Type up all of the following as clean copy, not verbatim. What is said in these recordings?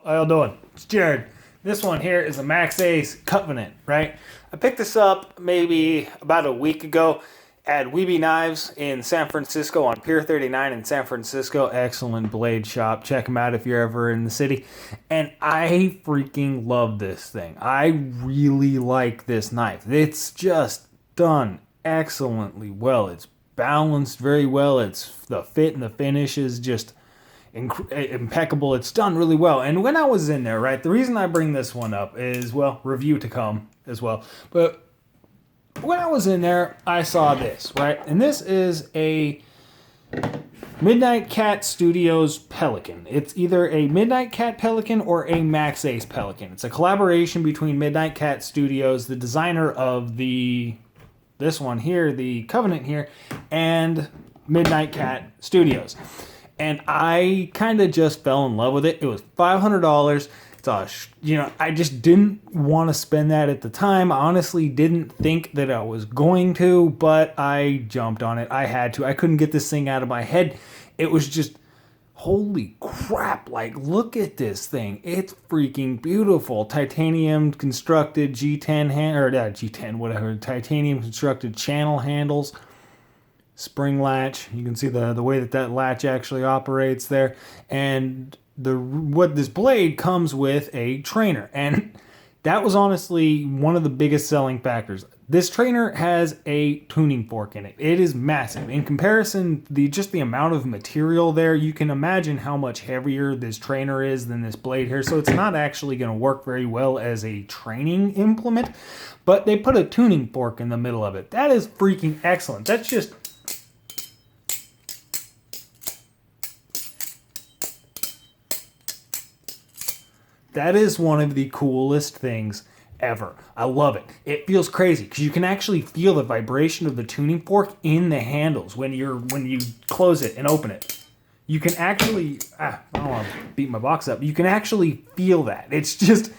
How y'all doing? It's Jared. This one here is a Maxace Covenant, right? I picked this up maybe about a week ago at Weeby Knives in San Francisco on Pier 39 in San Francisco. Excellent blade shop. Check them out if you're ever in the city. And I freaking love this thing. I really like this knife. It's just done excellently well. It's balanced very well. It's the fit and the finish is just impeccable. It's done really well. And when I was in there, right, the reason I bring this one up is, well, review to come as well. But when I was in there, I saw this, right? And this is a MidnightCat Studios Pelican. It's either a MidnightCat Pelican or a Maxace Pelican. It's a collaboration between MidnightCat Studios, the designer of this one here, the Covenant here, and MidnightCat Studios. And I kind of just fell in love with it. It was $500. I just didn't want to spend that at the time. I honestly didn't think that I was going to, but I jumped on it. I had to. I couldn't get this thing out of my head. It was just, holy crap. Like, look at this thing. It's freaking beautiful. Titanium constructed titanium constructed channel handles. Spring latch. You can see the way that latch actually operates there. And this blade comes with a trainer. And that was honestly one of the biggest selling factors. This trainer has a tuning fork in it. It is massive. In comparison, the amount of material there, you can imagine how much heavier this trainer is than this blade here. So it's not actually going to work very well as a training implement. But they put a tuning fork in the middle of it. That is freaking excellent. That is one of the coolest things ever. I love it. It feels crazy because you can actually feel the vibration of the tuning fork in the handles when you close it and open it. You can actually, I don't want to beat my box up. You can actually feel that. It's just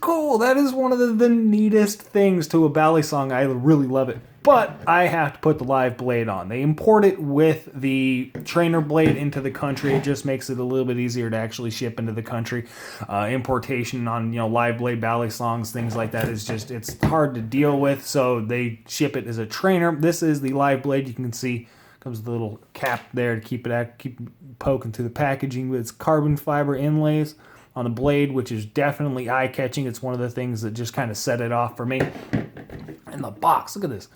cool. That is one of the neatest things to a balisong. I really love it. But I have to put the live blade on. They import it with the trainer blade into the country. It just makes it a little bit easier to actually ship into the country. Importation on live blade balisongs, things like that it's hard to deal with. So they ship it as a trainer. This is the live blade. You can see comes with a little cap there to keep poking through the packaging with its carbon fiber inlays on the blade, which is definitely eye-catching. It's one of the things that just kind of set it off for me. And the box, look at this.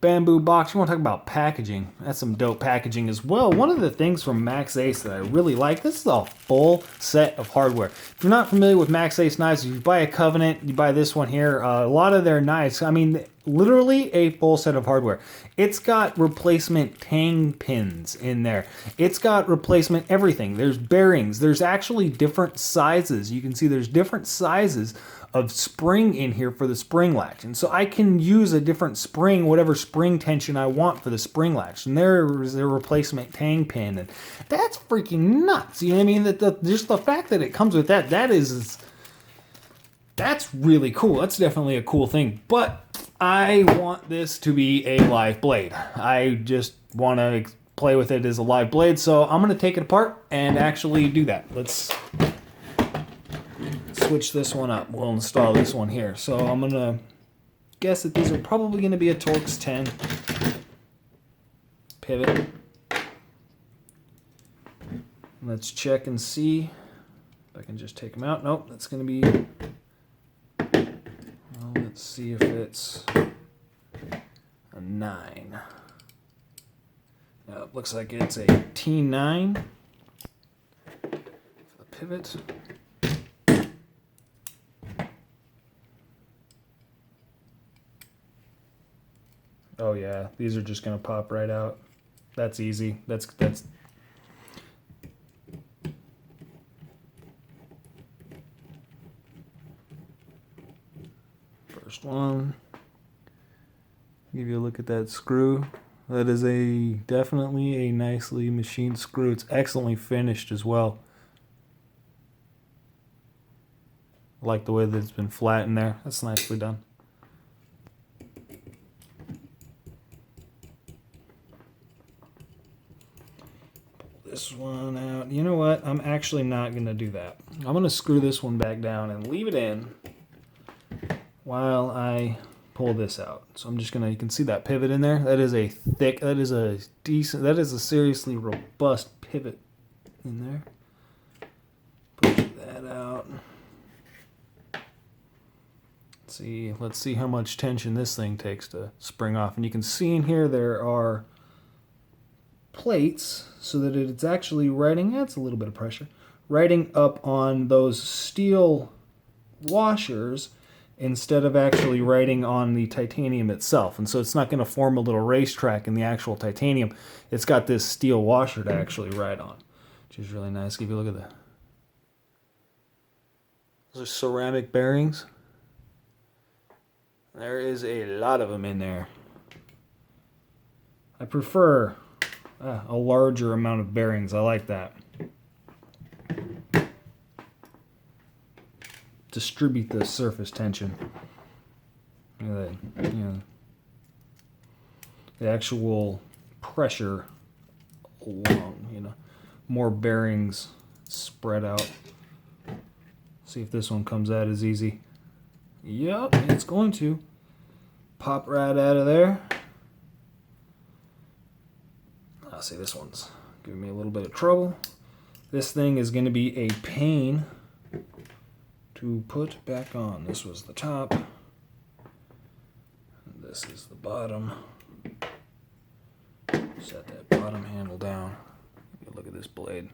Bamboo box. You want to talk about packaging? That's some dope packaging as well. One of the things from Maxace that I really like, this is a full set of hardware. If you're not familiar with Maxace knives, if you buy a Covenant, you buy this one here, a lot of their knives, I mean, literally a full set of hardware. It's got replacement tang pins in there. It's got replacement everything. There's bearings. There's actually different sizes. You can see there's different sizes of spring in here for the spring latch. And so I can use a different spring, whatever spring tension I want for the spring latch. And there's a replacement tang pin. And that's freaking nuts. You know what I mean? Just the fact that it comes with that's really cool. That's definitely a cool thing. But I want this to be a live blade. I just want to play with it as a live blade. So I'm going to take it apart and actually do that. Let's switch this one up. We'll install this one here. So I'm going to guess that these are probably going to be a Torx 10 pivot. Let's check and see if I can just take them out. Nope, that's going to be... Well, let's see if it's a 9. It looks like it's a T9 for the pivot. Oh yeah, these are just gonna pop right out. That's easy. That's first one. Give you a look at that screw. That is definitely a nicely machined screw. It's excellently finished as well. I like the way that it's been flattened there. That's nicely done. This one out. you know what? I'm actually not going to do that. I'm going to screw this one back down and leave it in while I pull this out. So I'm just going to, you can see that pivot in there? That is a thick, that is a decent, that is a seriously robust pivot in there. Push that out. Let's see how much tension this thing takes to spring off. And you can see in here there are plates so that it's actually riding, that's a little bit of pressure, riding up on those steel washers instead of actually riding on the titanium itself. And so it's not going to form a little racetrack in the actual titanium. It's got this steel washer to actually ride on, which is really nice. Give you a look at that. Those are ceramic bearings. There is a lot of them in there. I prefer a larger amount of bearings. I like that. Distribute the surface tension. Look at that. You know, the actual pressure along, you know, more bearings spread out. See if this one comes out as easy. Yep, it's going to pop right out of there. I'll see, this one's giving me a little bit of trouble. This thing is going to be a pain to put back on. This was the top. And this is the bottom. Set that bottom handle down. Look at this blade.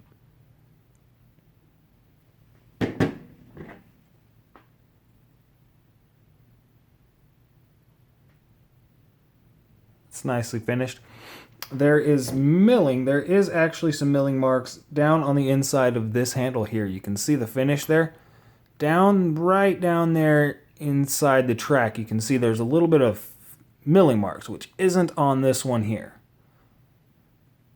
It's nicely finished. There is milling. There is actually some milling marks down on the inside of this handle here. You can see the finish there. Right down there inside the track, you can see there's a little bit of milling marks, which isn't on this one here.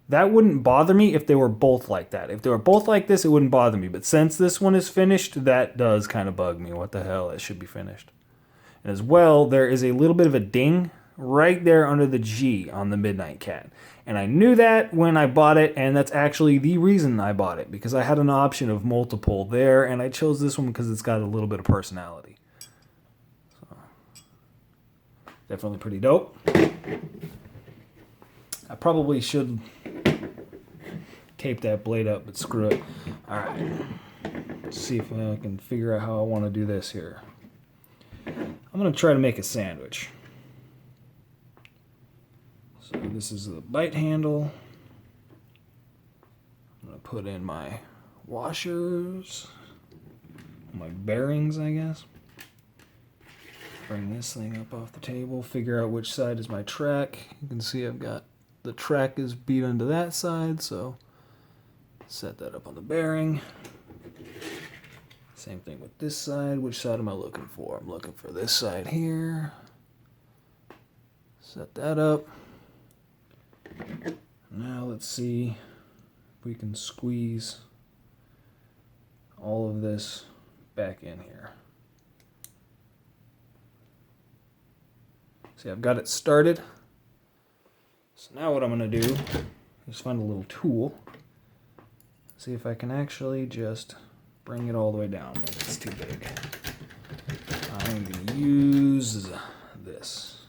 That wouldn't bother me if they were both like that. If they were both like this, it wouldn't bother me. But since this one is finished, that does kind of bug me. What the hell? It should be finished. And as well, there is a little bit of a ding right there under the G on the MidnightCat. And I knew that when I bought it, and that's actually the reason I bought it, because I had an option of multiple there, and I chose this one because it's got a little bit of personality. So, definitely pretty dope. I probably should tape that blade up, but screw it. Alright, let's see if I can figure out how I want to do this here. I'm going to try to make a sandwich. So this is the bite handle. I'm going to put in my washers, my bearings, I guess. Bring this thing up off the table, figure out which side is my track. You can see I've got the track is beat onto that side, so set that up on the bearing. Same thing with this side. Which side am I looking for? I'm looking for this side here. Set that up. Now let's see if we can squeeze all of this back in here. See, I've got it started. So now what I'm going to do is find a little tool. See if I can actually just bring it all the way down. Maybe it's too big. I'm going to use this.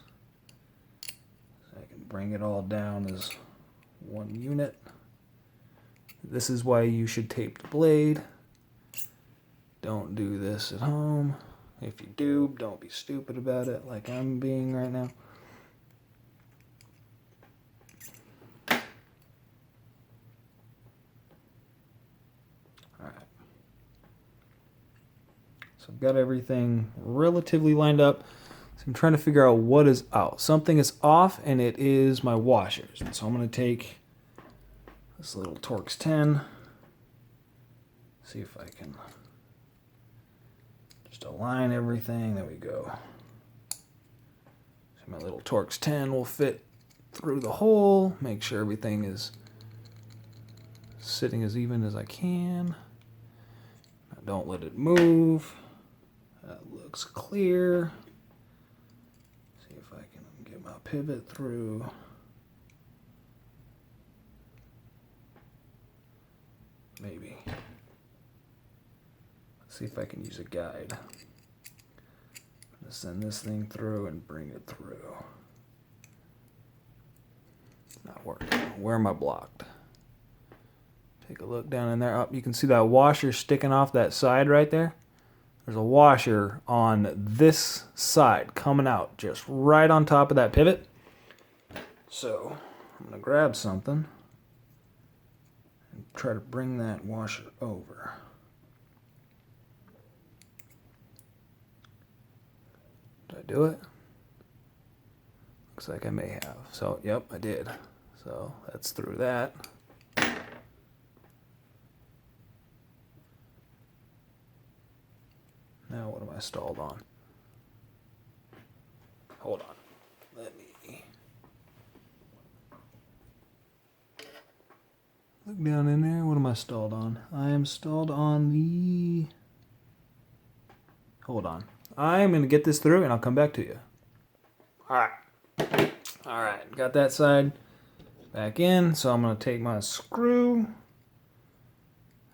I can bring it all down as one unit. This is why you should tape the blade. Don't do this at home. If you do, don't be stupid about it like I'm being right now. Alright. So I've got everything relatively lined up. So I'm trying to figure out what is out. Something is off, and it is my washers. And so I'm going to take this little Torx 10. See if I can just align everything. There we go. So my little Torx 10 will fit through the hole. Make sure everything is sitting as even as I can. Now don't let it move. That looks clear. See if I can get my pivot through. Maybe. Let's see if I can use a guide. I'm gonna send this thing through and bring it through. It's not working. Where am I blocked? Take a look down in there. Oh, you can see that washer sticking off that side right there. There's a washer on this side coming out just right on top of that pivot. So I'm going to grab something and try to bring that washer over. Did I do it? Looks like I may have. So, yep, I did. So that's through that. Now what am I stalled on? Hold on. Let me look down in there. What am I stalled on? I am stalled on the... Hold on. I'm going to get this through and I'll come back to you. Alright. Alright. Got that side back in. So I'm going to take my screw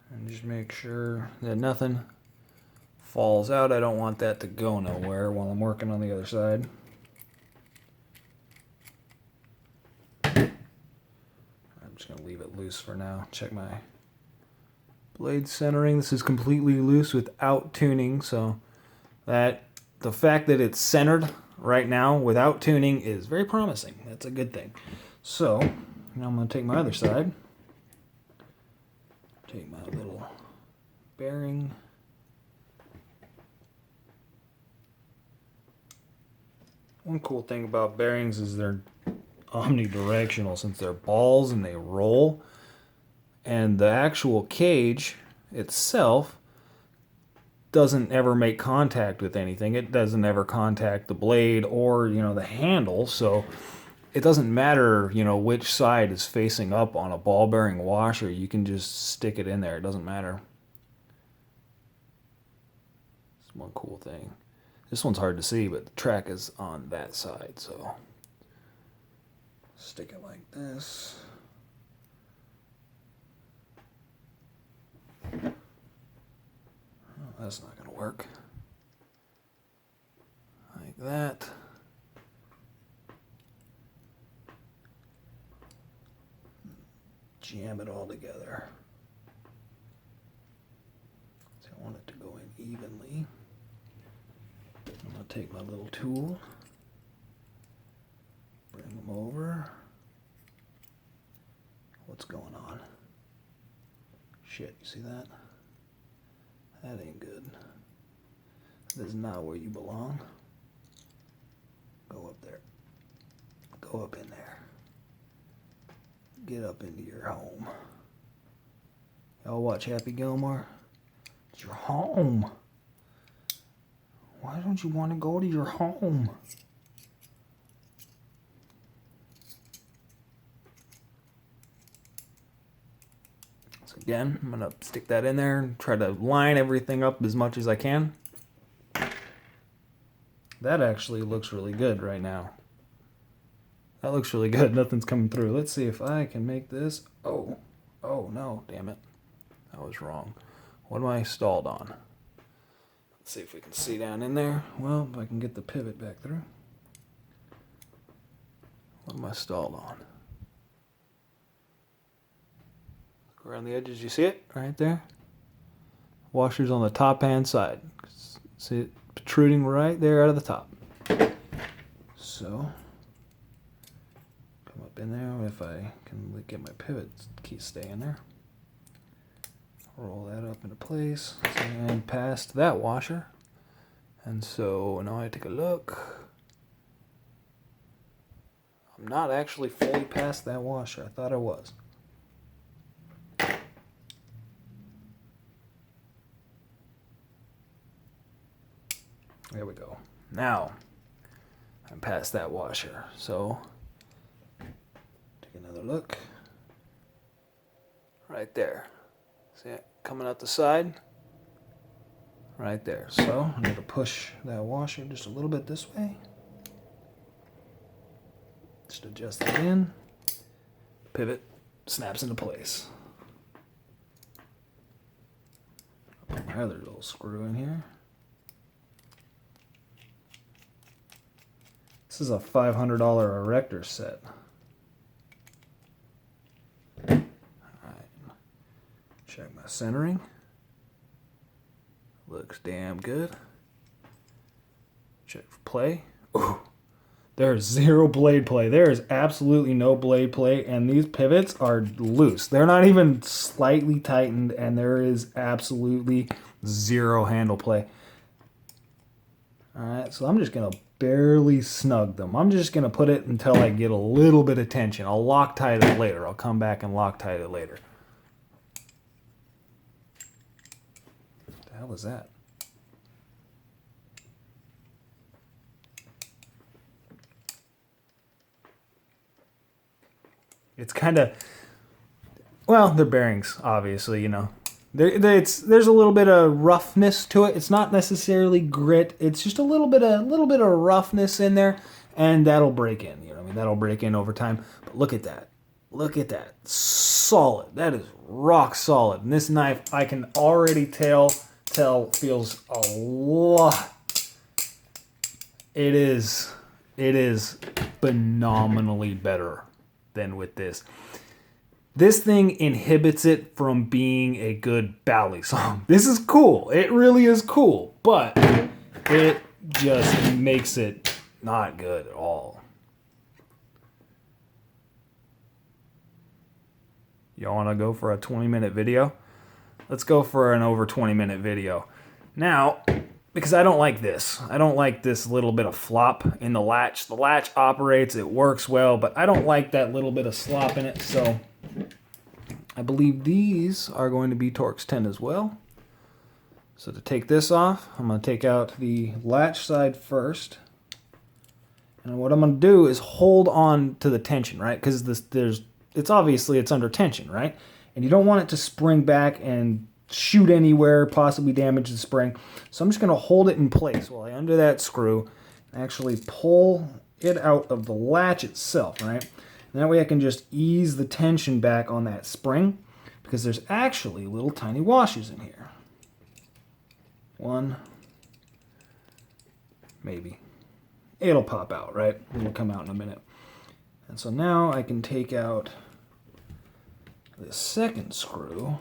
and just make sure that nothing falls out. I don't want that to go nowhere while I'm working on the other side. I'm just going to leave it loose for now. Check my blade centering. This is completely loose without tuning, so that the fact that it's centered right now without tuning is very promising. That's a good thing. So now I'm going to take my other side. Take my little bearing. One cool thing about bearings is they're omnidirectional since they're balls and they roll. And the actual cage itself doesn't ever make contact with anything. It doesn't ever contact the blade or, the handle. So it doesn't matter, which side is facing up on a ball bearing washer. You can just stick it in there. It doesn't matter. It's one cool thing. This one's hard to see, but the track is on that side, so stick it like this. Oh, that's not going to work. Like that. Jam it all together. So I want it to go in evenly. I'm going to take my little tool, bring them over. What's going on? Shit, you see that? That ain't good. That is not where you belong. Go up there. Go up in there. Get up into your home. Y'all watch Happy Gilmore? It's your home. Why don't you want to go to your home? So again, I'm going to stick that in there and try to line everything up as much as I can. That actually looks really good right now. That looks really good. Nothing's coming through. Let's see if I can make this. Oh no, damn it. I was wrong. What am I stalled on? Let's see if we can see down in there. Well, if I can get the pivot back through. What am I stalled on? Look around the edges. You see it? Right there. Washer's on the top hand side. See it protruding right there out of the top. So, come up in there. If I can get my pivot key staying there. Roll that up into place and past that washer. And so now I take a look. I'm not actually fully past that washer. I thought I was. There we go. Now I'm past that washer. So take another look. Right there. See it coming out the side? Right there. So I'm going to push that washer just a little bit this way. Just adjust that in. Pivot snaps into place. Put my other little screw in here. This is a $500 erector set. Alright. Check my centering. Looks damn good. Check for play. Ooh. There's zero blade play. There is absolutely no blade play, and these pivots are loose. They're not even slightly tightened, and there is absolutely zero handle play. Alright, so I'm just going to barely snug them. I'm just going to put it until I get a little bit of tension. I'll Loctite it later. I'll come back and Loctite it later. What the hell was that? It's kind of, well, they're bearings, obviously, you know. There's a little bit of roughness to it. It's not necessarily grit. It's just a little bit of roughness in there, and that'll break in. You know what I mean? That'll break in over time. But look at that. Look at that. Solid. That is rock solid. And this knife, I can already tell feels a lot. It is phenomenally better than with this. This thing inhibits it from being a good bally song. This is cool. It really is cool, but it just makes it not good at all. Y'all want to go for a 20-minute video? Let's go for an over 20-minute video. Now, because I don't like this. I don't like this little bit of flop in the latch. The latch operates, it works well, but I don't like that little bit of slop in it, so I believe these are going to be Torx 10 as well. So to take this off, I'm going to take out the latch side first. And what I'm going to do is hold on to the tension, right? Because it's obviously under tension, right? And you don't want it to spring back and shoot anywhere, possibly damage the spring. So I'm just going to hold it in place while I undo that screw and actually pull it out of the latch itself, right? And that way I can just ease the tension back on that spring, because there's actually little tiny washers in here. One, maybe. It'll pop out, right? It'll come out in a minute. And so now I can take out the second screw,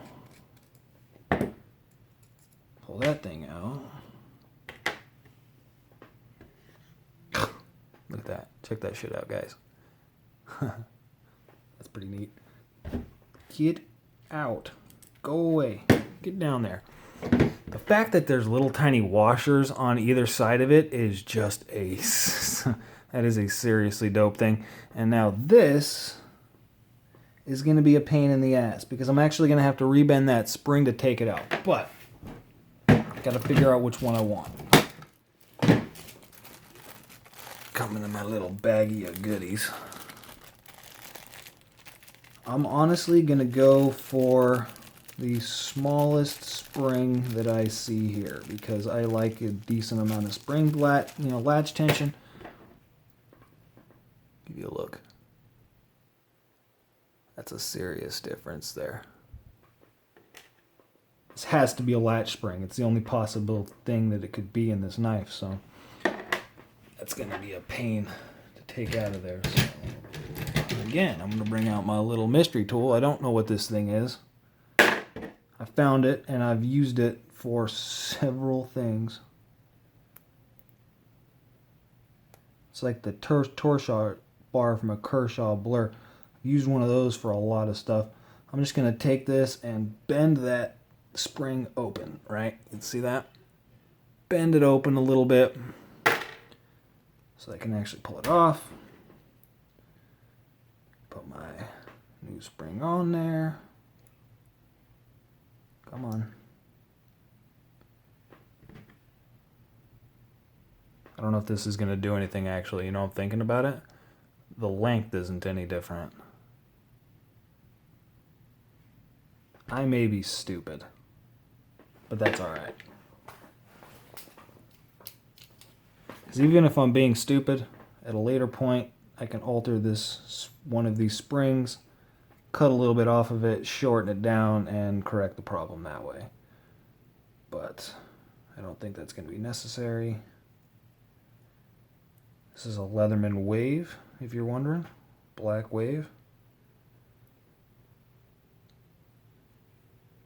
pull that thing out. Look at that. Check that shit out, guys. That's pretty neat. Get out. Go away. Get down there. The fact that there's little tiny washers on either side of it is just that is a seriously dope thing. And now this is going to be a pain in the ass, because I'm actually going to have to rebend that spring to take it out. But I've got to figure out which one I want. Coming in my little baggie of goodies. I'm honestly going to go for the smallest spring that I see here, because I like a decent amount of spring latch tension. Give you a look. That's a serious difference there. This has to be a latch spring. It's the only possible thing that it could be in this knife, so that's going to be a pain to take out of there. So again, I'm going to bring out my little mystery tool. I don't know what this thing is. I found it, and I've used it for several things. It's like the Torshaw bar from a Kershaw Blur. I've used one of those for a lot of stuff. I'm just going to take this and bend that spring open, right? You can see that? Bend it open a little bit so I can actually pull it off. Put my new spring on there. Come on. I don't know if this is going to do anything actually. You know, I'm thinking about it. The length isn't any different. I may be stupid, but that's alright. Because even if I'm being stupid, at a later point, I can alter this one of these springs, cut a little bit off of it, shorten it down, and correct the problem that way. but I don't think that's going to be necessary. This is a Leatherman Wave, if you're wondering. Black Wave.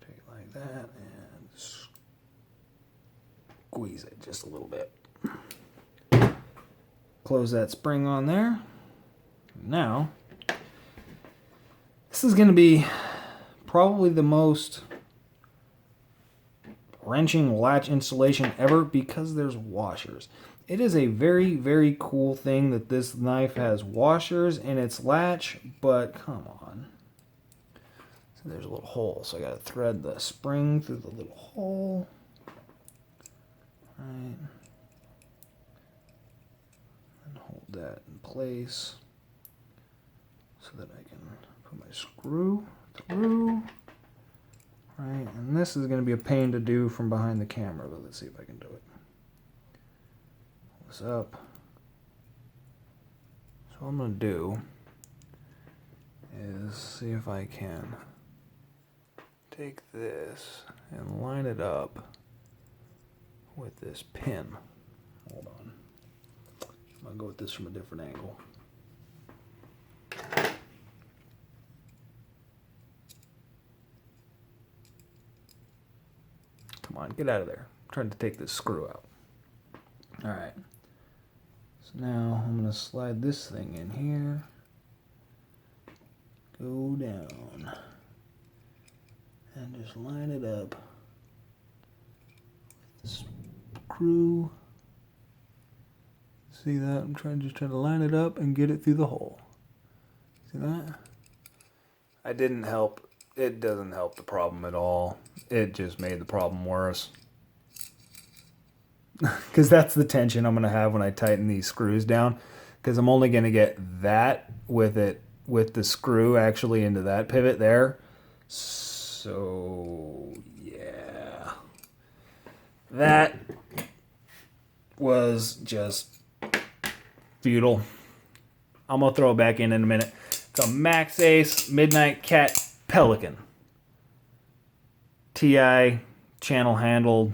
Take it like that and squeeze it just a little bit. Close that spring on there. Now, this is going to be probably the most wrenching latch installation ever because there's washers. It is a very, very cool thing that this knife has washers in its latch, but come on. So there's a little hole, so I got to thread the spring through the little hole. Right. And hold that in place so that I can put my screw through. Right, and this is going to be a pain to do from behind the camera, but let's see if I can do it. Pull this up. So what I'm going to do is see if I can take this and line it up with this pin. Hold on. I'm going to go with this from a different angle. Come on, get out of there. I'm trying to take this screw out. Alright. So now I'm going to slide this thing in here. Go down. And just line it up with the screw. See that? I'm just trying to line it up and get it through the hole. See that? I didn't help. It doesn't help the problem at all. It just made the problem worse. Because that's the tension I'm going to have when I tighten these screws down. Because I'm only going to get that with the screw actually into that pivot there. So, yeah. That was just futile. I'm going to throw it back in a minute. It's a Maxace MidnightCat Pelican. TI channel handled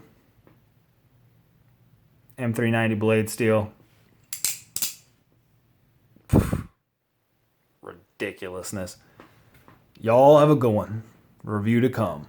M390 blade steel. Ridiculousness. Y'all have a good one. Review to come.